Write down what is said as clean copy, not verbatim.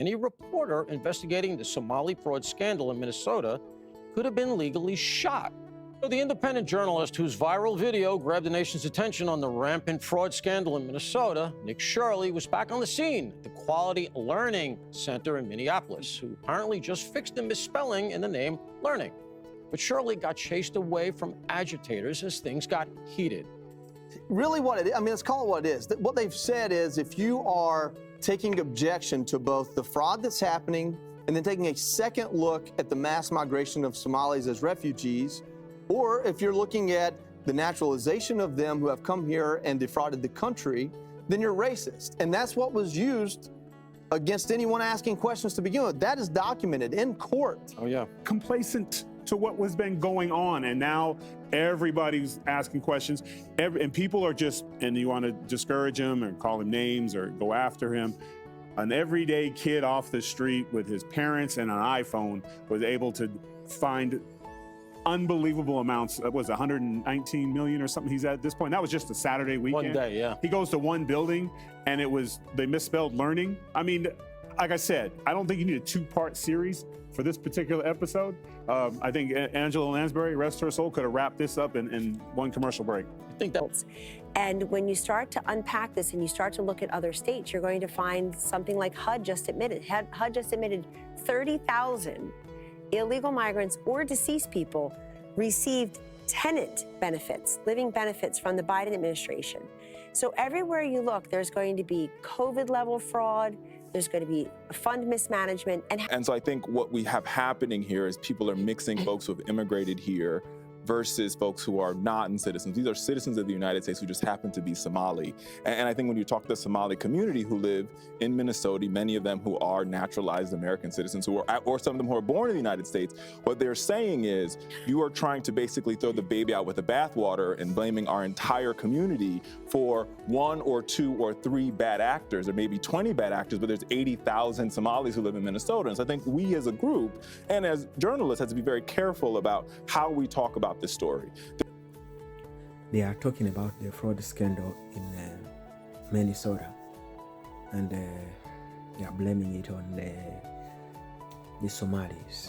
any reporter investigating the Somali fraud scandal in Minnesota could have been legally shot. So the independent journalist whose viral video grabbed the nation's attention on the rampant fraud scandal in Minnesota, Nick Shirley, was back on the scene at the Quality Learning Center in Minneapolis, who apparently just fixed a misspelling in the name Learning. But Shirley got chased away from agitators as things got heated. Really what it is, I mean, let's call it what it is. What they've said is if you are taking objection to both the fraud that's happening and then taking a second look at the mass migration of Somalis as refugees, or if you're looking at the naturalization of them who have come here and defrauded the country, then you're racist. And that's what was used against anyone asking questions to begin with. That is documented in court. Oh, yeah. Complacent to what was been going on, and now everybody's asking questions, and people are just, and you want to discourage him or call him names or go after him. An everyday kid off the street with his parents and an iPhone was able to find unbelievable amounts. It was 119 million or something he's at this point. That was just a Saturday weekend. One day, yeah. He goes to one building and they misspelled learning. I mean, like I said, I don't think you need a two-part series for this particular episode. I think Angela Lansbury, rest her soul, could have wrapped this up in one commercial break. I think that. And when you start to unpack this and you start to look at other states, you're going to find something like HUD just admitted. HUD just admitted 30,000 illegal migrants or deceased people received tenant benefits, living benefits from the Biden administration. So everywhere you look, there's going to be COVID-level fraud, there's going to be fund mismanagement. And so I think what we have happening here is people are mixing folks who have immigrated here versus folks who are not citizens. These are citizens of the United States who just happen to be Somali. And I think when you talk to the Somali community who live in Minnesota, many of them who are naturalized American citizens, or some of them who are born in the United States, what they're saying is you are trying to basically throw the baby out with the bathwater and blaming our entire community for one or two or three bad actors, or maybe 20 bad actors, but there's 80,000 Somalis who live in Minnesota. And so I think we as a group and as journalists have to be very careful about how we talk about this story. They are talking about the fraud scandal in Minnesota, and they are blaming it on the Somalis.